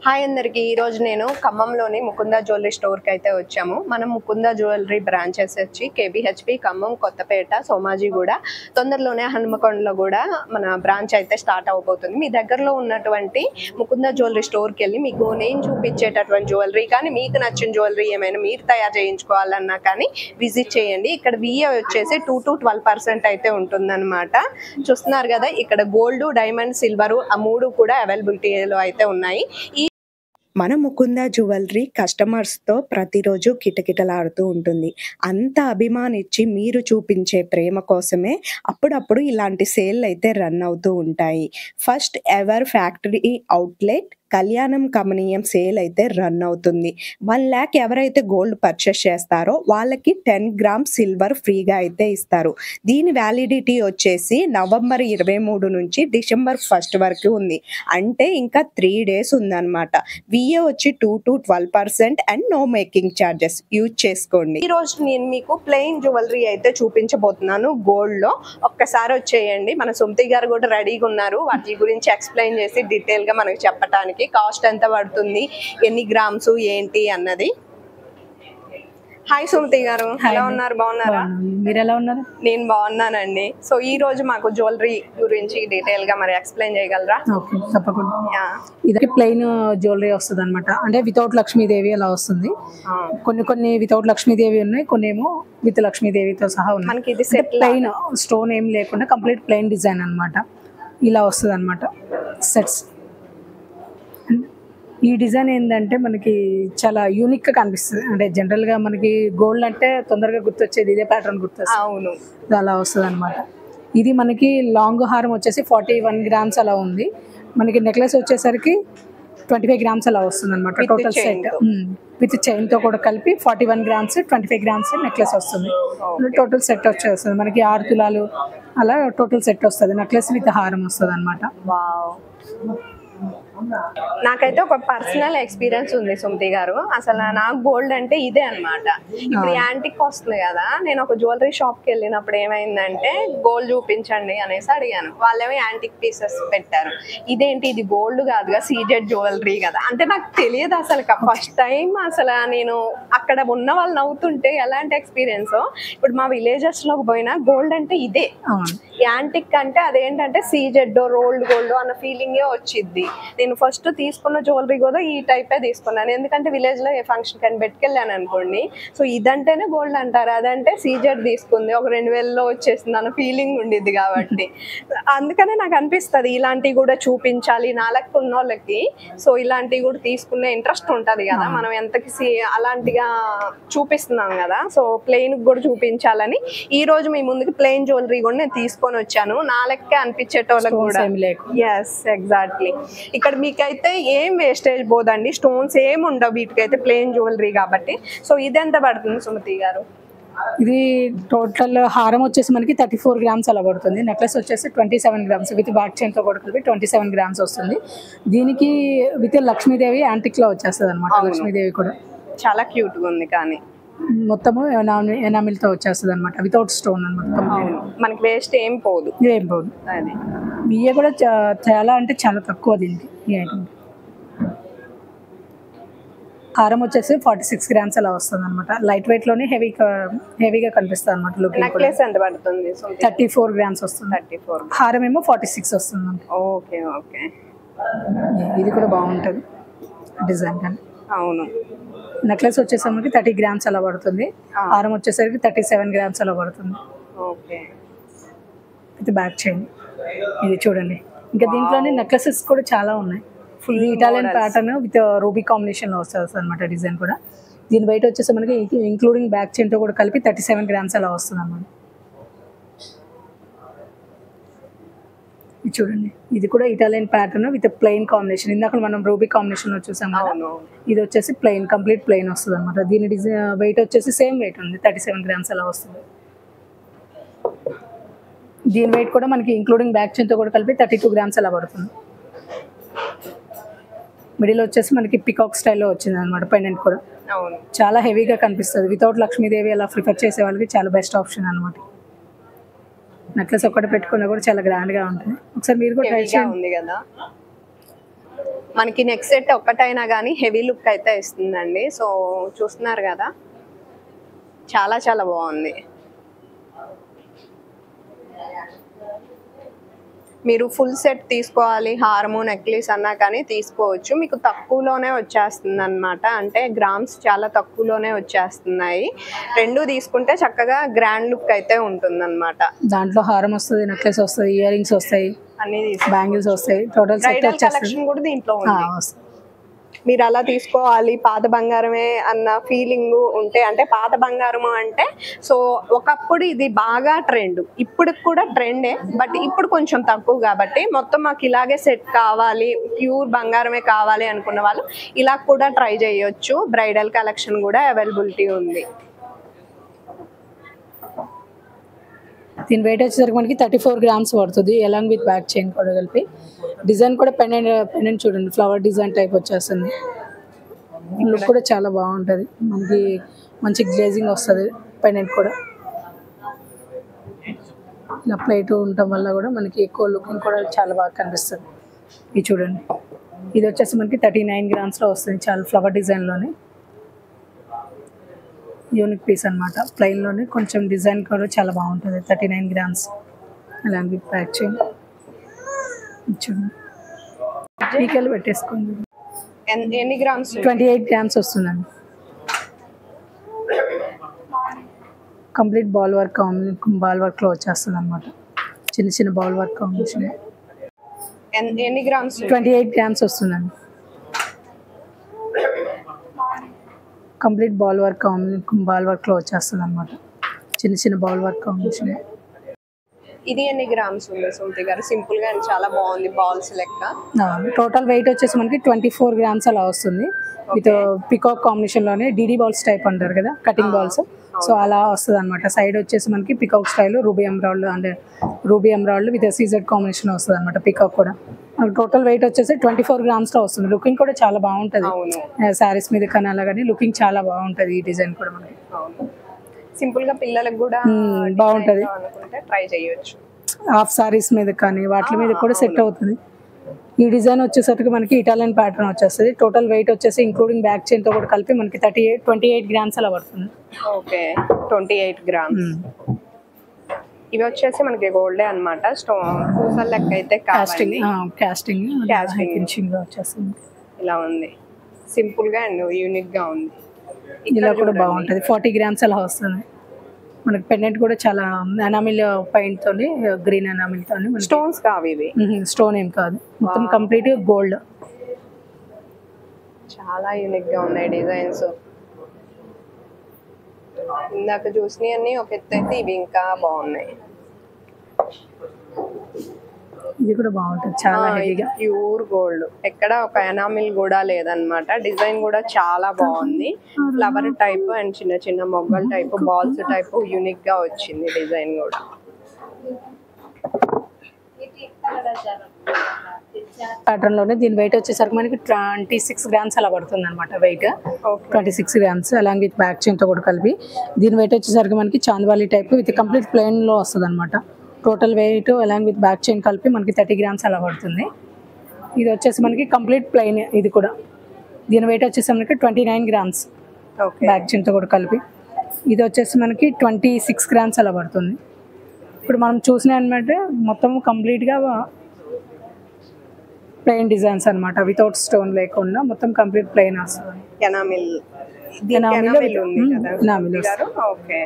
Hi అందరికి ఈ రోజు నేను ఖమ్మంలోని ముకుందా జ్యువెలరీ స్టోర్ కి అయితే వచ్చాము. మనం ముకుందా జ్యువెలరీ బ్రాంచెస్ వచ్చి కేబిహెచ్పి ఖమ్మం, కొత్తపేట, సోమాజిగూడ, తొందరలోనే హనుమకొండలో కూడా మన బ్రాంచ్ అయితే స్టార్ట్ అవబోతుంది. మీ దగ్గరలో ఉన్నటువంటి ముకుందా జ్యువెలరీ స్టోర్ కి వెళ్ళి మీకు నేను చూపించేటటువంటి జ్యువెలరీ కానీ మీకు నచ్చిన జ్యువెలరీ ఏమైనా మీరు తయారు చేయించుకోవాలన్నా కానీ విజిట్ చేయండి. ఇక్కడ విఏ వచ్చేసి 2 to 12% అయితే ఉంటుందన్నమాట. చూస్తున్నారు కదా, ఇక్కడ గోల్డ్, డైమండ్, సిల్వర్ ఆ మూడు కూడా అవైలబిలిటీలో అయితే ఉన్నాయి. మన ముకుందా జ్యువెలరీ కస్టమర్స్తో ప్రతిరోజు కిటకిటలాడుతూ ఉంటుంది. అంత అభిమానించి మీరు చూపించే ప్రేమ కోసమే అప్పుడప్పుడు ఇలాంటి సేల్ అయితే రన్ అవుతూ ఉంటాయి. ఫస్ట్ ఎవర్ ఫ్యాక్టరీ అవుట్లెట్ కళ్యాణం కమనీయం సేల్ అయితే రన్ అవుతుంది. 1 lakh ఎవరైతే గోల్డ్ పర్చేస్ చేస్తారో వాళ్ళకి 10 grams సిల్వర్ ఫ్రీగా అయితే ఇస్తారు. దీని వ్యాలిడిటీ వచ్చేసి నవంబర్ 23 నుంచి డిసెంబర్ 1 వరకు ఉంది. అంటే ఇంకా 3 days ఉందన్నమాట. విఏ వచ్చి 2 to 12% and no making charges use చేసుకోండి. ఈ రోజు నేను మీకు ప్లెయిన్ జ్యువెలరీ అయితే చూపించబోతున్నాను గోల్డ్ లో. ఒక్కసారి వచ్చేయండి. మన సుమతి గారు కూడా రెడీగా ఉన్నారు వాటి గురించి ఎక్స్ప్లెయిన్ చేసి డీటెయిల్ గా మనకి చెప్పడానికి. కాస్ట్ ఎంత పడుతుంది, ఎన్ని గ్రామ్స్ ఏంటి అన్నది. హాయ్ సుమతి గారు, ఎలా ఉన్నారు? బాగున్నారా? మీరు ఎలా ఉన్నారు? నేను బాగున్నానండి. సో ఈ రోజు మాకు జ్యువెలరీ గురించి డీటెయిల్ గా మరి ఎక్స్ప్లెయిన్ చేయగలరా? ఓకే, తప్పకుండా. ఇది ప్లెయిన్ జ్యువెలరీ వస్తుంది అనమాట. అంటే వితౌట్ లక్ష్మీదేవి అలా వస్తుంది. కొన్ని వితౌట్ లక్ష్మీదేవి ఉన్నాయి, కొన్ని ఏమో విత్ లక్ష్మీదేవితో సహా ఉన్నాయి. మనకి ఇది ప్లెయిన్ స్టోన్ ఏం లేకుండా కంప్లీట్ ప్లెయిన్ డిజైన్ అనమాట. ఇలా వస్తుంది అనమాట సెట్స్. ఈ డిజైన్ ఏంటంటే మనకి చాలా యూనిక్ గా కనిపిస్తుంది. అంటే జనరల్ గా మనకి గోల్డ్ అంటే తొందరగా గుర్తొచ్చేది ఇదే ప్యాటర్న్ గుర్తొస్తుంది. అవును, అలా వస్తుంది అనమాట. ఇది మనకి లాంగ్ హారం వచ్చేసి 41 grams అలా ఉంది. మనకి నెక్లెస్ వచ్చేసరికి 25 grams అలా వస్తుంది అనమాట. టోటల్ సెట్ విత్ చైన్ తో కూడా కలిపి 41 grams 25 grams నెక్లెస్ వస్తుంది. టోటల్ సెట్ వచ్చేస్తుంది మనకి 6 తులాలు అలా టోటల్ సెట్ వస్తుంది. నెక్లెస్ విత్ హారం వస్తుంది అనమాట. నాకైతే ఒక పర్సనల్ ఎక్స్పీరియన్స్ ఉంది సుమతి గారు. అసలు నాకు గోల్డ్ అంటే ఇదే అనమాట. ఇప్పుడు యాంటిక్ వస్తుంది కదా, నేను ఒక జ్యువెలరీ షాప్ కి వెళ్ళినప్పుడు ఏమైందంటే గోల్డ్ చూపించండి అనేసి అడిగాను. వాళ్ళేమో యాంటిక్ పీసెస్ పెట్టారు. ఇదేంటి, ఇది గోల్డ్ కాదుగా, సీజెడ్ జ్యువెలరీ కదా అంటే నాకు తెలియదు అసలు. ఫస్ట్ టైం అసలు నేను అక్కడ ఉన్న వాళ్ళు నవ్వుతుంటే ఎలాంటి ఎక్స్పీరియన్స్. ఇప్పుడు మా విలేజెస్ లోకి పోయినా గోల్డ్ అంటే ఇదే, యాంటిక్ అంటే అదేంటంటే సీజెడ్ రోల్డ్ గోల్డ్ అన్న ఫీలింగే వచ్చింది. నేను ఫస్ట్ తీసుకున్న జ్యువెలరీ కూడా ఈ టైపే తీసుకున్నాను. ఎందుకంటే విలేజ్ లో ఏ ఫంక్షన్ కానీ పెట్టుకెళ్ళాను అనుకోండి, సో ఇదంటేనే గోల్డ్ అంటారు, అదంటే సీజెడ్ తీసుకుంది ఒక 2000లో వచ్చేసింది అన్న ఫీలింగ్ ఉండిద్ది కాబట్టి అందుకనే నాకు అనిపిస్తుంది ఇలాంటివి కూడా చూపించాలి నాలకు ఉన్న వాళ్ళకి. సో ఇలాంటివి కూడా తీసుకునే ఇంట్రెస్ట్ ఉంటది కదా, మనం ఎంతకి అలాంటిగా చూపిస్తున్నాం కదా. సో ప్లెయిన్ కూడా చూపించాలని ఈ రోజు మీ ముందుకు ప్లెయిన్ జ్యువెలరీ కూడా నేను తీసుకొని వచ్చాను. నా లెక్క అనిపించేటోళ్ళకి కూడా. Yes, exactly. ఇక్కడ మీకైతే ఏం వేస్టేజ్ పోదండి, స్టోన్స్ ఏం ఉండవు వీటికైతే, ప్లెయిన్ జ్యువెలరీ కాబట్టి. సో ఇది ఎంత పడుతుంది సుమతి గారు? ఇది టోటల్ హారం వచ్చేసి మనకి 34 grams అలా పడుతుంది. నెక్లెస్ వచ్చేసి 27 grams విత్ బ్యాక్ చైన్ తో కూడా కలిపి 27 grams వస్తుంది. దీనికి విత్ లక్ష్మీదేవి యాంటిక్ లో వచ్చేస్తుంది అనమాట. లక్ష్మీదేవి కూడా చాలా క్యూట్ గా ఉంది, కానీ మొత్తము ఎనామిల్ తో వచ్చేస్తుంది అనమాట. వితౌట్ స్టోన్ అనమాట. మనకి వేస్ట్ ఏం పోదు. అది బియ్య కూడా చాలా అంటే చాలా తక్కువ దీనికి. ఈ ఐటమ్ హారం వచ్చేసి 46 grams అలా వస్తుంది అనమాట. లైట్ వెయిట్ లోనే హెవీగా కనిపిస్తుంది అనమాట. నెక్లెస్ ఎంత పడుతుంది? 34 grams వస్తుంది. 34. హారం ఏమో 46 వస్తుంది. Okay okay. ఇది కూడా బాగుంటుంది డిజైన్ కానీ. అవును. నెక్లెస్ వచ్చేసరికి 30 grams అలా పడుతుంది. హారం వచ్చేసరికి 37 grams అలా పడుతుంది. ఓకే. With back chain. ఇది చూడండి. ఇంకా దీంట్లోనే నెక్లెసెస్ కూడా చాలా ఉన్నాయి. Full Italian pattern with ruby combination లో వస్తుంది అనమాట డిజైన్ కూడా. దీని వెయిట్ వచ్చేసి మనకి ఇంక్లూడింగ్ బ్యాక్ చైన్ తో కూడా కలిపి 37 grams అలా వస్తుంది అన్నమాట. ఇది చూడండి. ఇది కూడా Italian pattern with plain combination. ఇందాక మనం రూబీ కాంబినేషన్ లో చూసాం కదా, ఇది వచ్చేసి ప్లెయిన్, కంప్లీట్ ప్లెయిన్ వస్తుంది అనమాట. దీని డిజైన్ వెయిట్ వచ్చేసి సేమ్ వెయిట్ ఉంది, 37 grams అలా వస్తుంది. దీని వెయిట్ కూడా మనకి ఇంక్లూడింగ్ బ్యాక్ చైన్ తో కూడా కలిపి 32 grams అలా పడుతుంది. మిడిల్ వచ్చేసి మనకి పికాక్ స్టైల్లో వచ్చింది అనమాట. పెండెంట్ కూడా చాలా హెవీగా కనిపిస్తుంది. వితౌట్ లక్ష్మీదేవి అలా ప్రిఫర్ చేసే వాళ్ళకి చాలా బెస్ట్ ఆప్షన్ అనమాట. నెక్లెస్ ఒక్కటి పెట్టుకున్నా కూడా చాలా గ్రాండ్ గా ఉంటుంది. ఒకసారి మీరు కూడా ట్రై చేయండి. మనకి నెక్ సెట్ ఒక్కటైనా కానీ హెవీ లుక్ అయితే ఇస్తుందండి. సో చూస్తున్నారు కదా, చాలా చాలా బాగుంది. మీరు ఫుల్ సెట్ తీసుకోవాలి, హారము నెక్లెస్ అన్నా కానీ తీసుకోవచ్చు. మీకు తక్కువలోనే వచ్చేస్తుంది అనమాట. అంటే గ్రామ్స్ చాలా తక్కువలోనే వచ్చేస్తున్నాయి. రెండు తీసుకుంటే చక్కగా గ్రాండ్ లుక్ అయితే ఉంటుంది అనమాట. దాంట్లో హారం వస్తుంది, నెక్లెస్ వస్తుంది, ఇయర్ రింగ్స్ వస్తాయి, అన్ని బ్యాంగిల్స్ వస్తాయి. టోటల్ బ్రైడల్ కలెక్షన్ కూడా దీంట్లో ఉంది. మీరు అలా తీసుకోవాలి, పాత బంగారమే అన్న ఫీలింగ్ ఉంటే, అంటే పాత బంగారము అంటే సో ఒకప్పుడు ఇది బాగా ట్రెండ్, ఇప్పుడు కూడా ట్రెండే, బట్ ఇప్పుడు కొంచెం తక్కువ కాబట్టి మొత్తం మాకు ఇలాగే సెట్ కావాలి, ప్యూర్ బంగారమే కావాలి అనుకున్న వాళ్ళు ఇలా కూడా ట్రై చేయొచ్చు. బ్రైడల్ కలెక్షన్ కూడా అవైలబిలిటీ ఉంది. దీని వెయిట్ వచ్చేసరికి మనకి 34 గ్రామ్స్ పడుతుంది, అలాంగ్ విత్ బ్యాక్ చైన్ కూడా కలిపి. డిజైన్ కూడా పెండెంట్ చూడండి, ఫ్లవర్ డిజైన్ టైప్ వచ్చేస్తుంది. లుక్ కూడా చాలా బాగుంటుంది, మనకి మంచి గ్లేజింగ్ వస్తుంది. పెండెంట్ కూడా ఇలా ప్లేట్ ఉండటం వల్ల కూడా మనకి ఎక్కువ లుకింగ్ కూడా చాలా బాగా కనిపిస్తుంది. ఇది చూడండి, ఇది వచ్చేసి మనకి 39 గ్రామ్స్లో వస్తుంది, చాలా ఫ్లవర్ డిజైన్లోనే. యూనిక్ పీస్ అనమాట, ప్లెయిన్లోనే కొంచెం డిజైన్ కూడా చాలా బాగుంటుంది. 39 grams along with back chain. చూడండి, పీకలు పెట్టేసుకోండి. ఎన్ని గ్రామ్స్? 28 గ్రామ్స్ వస్తుందండి. కంప్లీట్ బాల్ వర్క్లో వచ్చేస్తుంది అనమాట. చిన్న చిన్న బాల్ వర్క్ కాంబినేషన్. ఎన్ని గ్రామ్స్? 28 గ్రామ్స్ వస్తుందండి. కంప్లీట్ బాల్ వర్క్లో వచ్చేస్తుంది అనమాట. చిన్న చిన్న బాల్ వర్క్ కాంబినేషన్. ఇది ఎన్ని గ్రామ్స్ ఉంది సుమతి గారు? సింపుల్ గా చాలా బాగుంది, బాల్స్ లెక్క. టోటల్ వెయిట్ వచ్చేసి మనకి 24 గ్రామ్స్ అలా వస్తుంది. విత్ పికాక్ కాంబినేషన్ లోనే డీడీ బాల్స్ టైప్ అంటారు కదా, కటింగ్ బాల్స్. సో అలా వస్తుంది అనమాట. సైడ్ వచ్చేసి మనకి peacock style ruby emerald with CZ combination వస్తుంది అనమాట. పికాక్ కూడా టోటల్ వెయిట్ వచ్చేసి 24 గ్రామ్స్ లో వస్తుంది. లుకింగ్ కూడా చాలా బాగుంటది, శారీస్ మీద కానీ అలా కానీ లుకింగ్ చాలా బాగుంటది. ఈ డిజైన్ కూడా మనకి సింపుల్ గా పిల్లలకు కూడా బాగుంటది, ట్రై చేయొచ్చు. హాఫ్ సారీస్ మీద కానీ వాటి మీద కూడా సెట్ అవుతుంది. ఈ డిజైన్ వచ్చేసరికి మనకి ఇటాలియన్ ప్యాటర్న్ వచ్చేస్తుంది. టోటల్ వెయిట్ వచ్చేసి ఇంక్లూడింగ్ బ్యాక్ చైన్ తో కూడా కలిపి మనకి 28 గ్రామ్స్ అలా పడుతుంది. Okay, 28 grams. ఇవి వచ్చేసి మనకి గోల్డే అన్నమాట. స్టోన్ పూసల లెక్క అయితే కాస్టింగ్ ఫినిషింగ్ లో వచ్చేస్తుంది. ఇలా ఉంది, సింపుల్ గా అండ్ యూనిక్ గా ఉంది. ఇలా కూడా బాగుంటది. 40 గ్రామ్స్ అలా వస్తుంది. మనకి పెండెంట్ కూడా చాలా ఎనామిల్ పెయింట్ తోని, గ్రీన్ ఎనామిల్ తోని. స్టోన్స్ కావు ఇవి, స్టోన్ ఏం కాదు, మొత్తం కంప్లీట్ గోల్డ్. చాలా యూనిక్ గా ఉన్నాయి డిజైన్స్. ఇందాక చూసినవన్నీ ఒక ఎత్తు అయితే ఇవి ఇంకా బాగున్నాయి. ఇది కూడా బాగుంటుంది, చాలా హెవీగా ప్యూర్ గోల్డ్, ఎక్కడ ఒక ఎనామిల్ కూడా లేదనమాట. డిజైన్ కూడా చాలా బాగుంది. ఫ్లవర్ టైప్ అండ్ చిన్న చిన్న మొగ్గల టైప్, బాల్స్ టైప్ యూనిక్ గా వచ్చింది డిజైన్ కూడా. ప్యాటర్న్ లోనే దీని వెయిట్ వచ్చేసరికి మనకి 26 గ్రామ్స్ అలా పడుతుంది అనమాట. Weight 26 grams along with back chain తో కూడా కలిపి. దీని వెయిట్ వచ్చేసరికి మనకి చాంద్వాలి టైప్ విత్ కంప్లీట్ ప్లెయిన్ లో వస్తుంది అనమాట. Total weight along with back chain కలిపి మనకి 30 గ్రామ్స్ అలా పడుతుంది. ఇది వచ్చేసి మనకి కంప్లీట్ ప్లెయిన్. ఇది కూడా దీని వెయిట్ వచ్చేసి మనకి 29 గ్రామ్స్ బ్యాక్ చైన్ తో కూడా కలిపి. ఇది వచ్చేసి మనకి 26 గ్రామ్స్ అలా పడుతుంది. ఇప్పుడు మనం చూసిన అనమాట మొత్తం కంప్లీట్గా ప్లెయిన్ డిజైన్స్ అనమాట, వితౌట్ స్టోన్ లేకుండా మొత్తం కంప్లీట్ ప్లెయిన్ వస్తుంది. Enamel okay.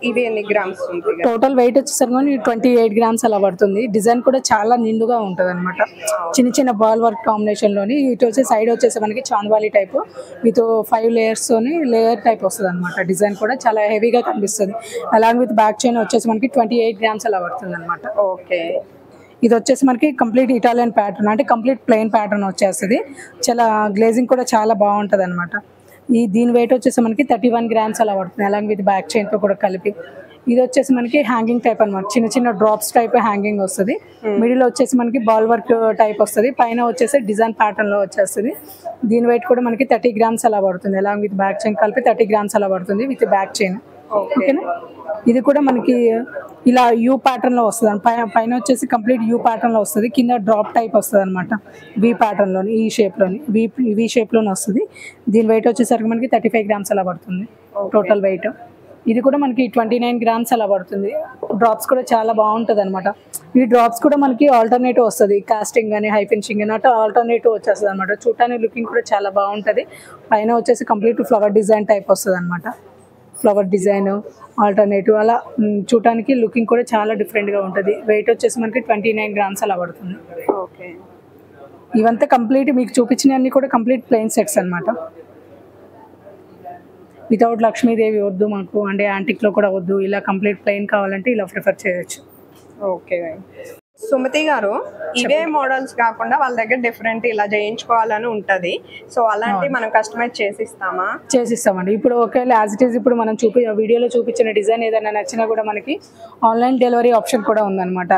ఇవి ఎన్ని గ్రామ్స్ ఉంటుంది? టోటల్ వెయిట్ వచ్చేసరికి 28 గ్రామ్స్ అలా పడుతుంది. డిజైన్ కూడా చాలా నిండుగా ఉంటుంది అనమాట. చిన్న చిన్న బాల్ వర్క్ కాంబినేషన్ లోని. ఇటు వచ్చి సైడ్ వచ్చేసి మనకి చాంద్వాలి టైప్ విత్ 5 లేయర్స్ తోని లేయర్ టైప్ వస్తుంది అనమాట. డిజైన్ కూడా చాలా హెవీగా కనిపిస్తుంది. అలాంగ్ విత్ బ్యాక్ చైన్ వచ్చేసి మనకి 28 గ్రామ్స్ అలా పడుతుంది అనమాట. ఓకే. ఇది వచ్చేసి మనకి కంప్లీట్ ఇటాలియన్ ప్యాటర్న్, అంటే కంప్లీట్ ప్లెయిన్ ప్యాటర్న్ వచ్చేస్తుంది. చాలా గ్లేజింగ్ కూడా చాలా బాగుంటుంది అనమాట. దీని వెయిట్ వచ్చేసి మనకి 31 గ్రామ్స్ అలా పడుతుంది అలాంగ్ విత్ బ్యాక్ చైన్ తో కూడా కలిపి. ఇది వచ్చేసి మనకి హ్యాంగింగ్ టైప్ అనమాట, చిన్న చిన్న డ్రాప్స్ టైప్ హ్యాంగింగ్ వస్తుంది. మిడిల్ వచ్చేసి మనకి బాల్ వర్క్ టైప్ వస్తుంది, పైన వచ్చేసి డిజైన్ ప్యాటర్న్ లో వచ్చేస్తుంది. దీని వెయిట్ కూడా మనకి 30 గ్రామ్స్ అలా పడుతుంది, అలాంగ్ విత్ బ్యాక్ చైన్ కలిపి 30 గ్రామ్స్ అలా పడుతుంది విత్ బ్యాక్ చైన్. ఓకేనా. ఇది కూడా మనకి ఇలా యూ ప్యాటర్న్ లో వస్తుంది, పైన వచ్చేసి కంప్లీట్ యూ ప్యాటర్న్ లో వస్తుంది, కింద డ్రాప్ టైప్ వస్తుంది అనమాట, వి ప్యాటర్న్ లోని, ఈ షేప్ లోని, వి షేప్ లోనే వస్తుంది. దీని వెయిట్ వచ్చేసరికి మనకి 35 గ్రామ్స్ అలా పడుతుంది టోటల్ వెయిట్. ఇది కూడా మనకి 29 గ్రామ్స్ అలా పడుతుంది. డ్రాప్స్ కూడా చాలా బాగుంటుంది అనమాట. ఈ డ్రాప్స్ కూడా మనకి ఆల్టర్నేటివ్ వస్తుంది, కాస్టింగ్ కానీ హై ఫినిషింగ్ అని అట్లా ఆల్టర్నేటివ్ వచ్చేస్తుంది అనమాట. చూడటానికి లుకింగ్ కూడా చాలా బాగుంటుంది. పైన వచ్చేసి కంప్లీట్ ఫ్లవర్ డిజైన్ టైప్ వస్తుంది అనమాట, ఫ్లవర్ డిజైన్ ఆల్టర్నేటివ్ అలా చూడటానికి లుకింగ్ కూడా చాలా డిఫరెంట్గా ఉంటుంది. వెయిట్ వచ్చేసి మనకి 29 గ్రామ్స్ అలా పడుతుంది. ఓకే. ఇవంతా కంప్లీట్ మీకు చూపించినవన్నీ కూడా కంప్లీట్ ప్లెయిన్ సెట్స్ అనమాట. వితౌట్ లక్ష్మీదేవి వద్దు మాకు, అంటే యాంటిక్లో కూడా వద్దు, ఇలా కంప్లీట్ ప్లెయిన్ కావాలంటే ఇలా ప్రిఫర్ చేయొచ్చు. ఓకే. సుమతి గారు, ఇవే మోడల్స్ కాకుండా వాళ్ళ దగ్గర డిఫరెంట్ ఇలా చేయించుకోవాలని ఉంటది, సో అలాంటి మనం కస్టమైజ్ చేసిస్తామండి. ఇప్పుడు ఒకవేళ యాజ్ ఇట్ ఈస్ ఇప్పుడు మనం వీడియోలో చూపించిన డిజైన్ ఏదైనా నచ్చినా కూడా మనకి ఆన్లైన్ డెలివరీ ఆప్షన్ కూడా ఉందన్నమాట.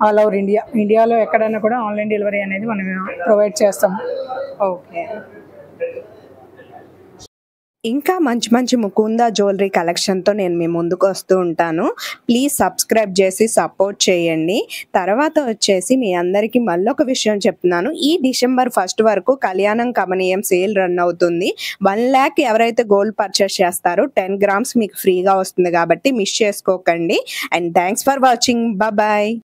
ఆల్ ఓవర్ ఇండియాలో ఎక్కడైనా కూడా ఆన్లైన్ డెలివరీ అనేది మనం ప్రొవైడ్ చేస్తాము. ఓకే. ఇంకా మంచి మంచి ముకుందా జ్యువెలరీ కలెక్షన్తో నేను మీ ముందుకు వస్తూ ఉంటాను. ప్లీజ్ సబ్స్క్రైబ్ చేసి సపోర్ట్ చేయండి. తర్వాత వచ్చేసి మీ అందరికీ మళ్ళొక విషయం చెప్తున్నాను. ఈ December 1 వరకు కళ్యాణం కమనీయం సేల్ రన్ అవుతుంది. 1 lakh ఎవరైతే గోల్డ్ పర్చేస్ చేస్తారో 10 grams మీకు ఫ్రీగా వస్తుంది, కాబట్టి మిస్ చేసుకోకండి. And thanks for watching. Bye.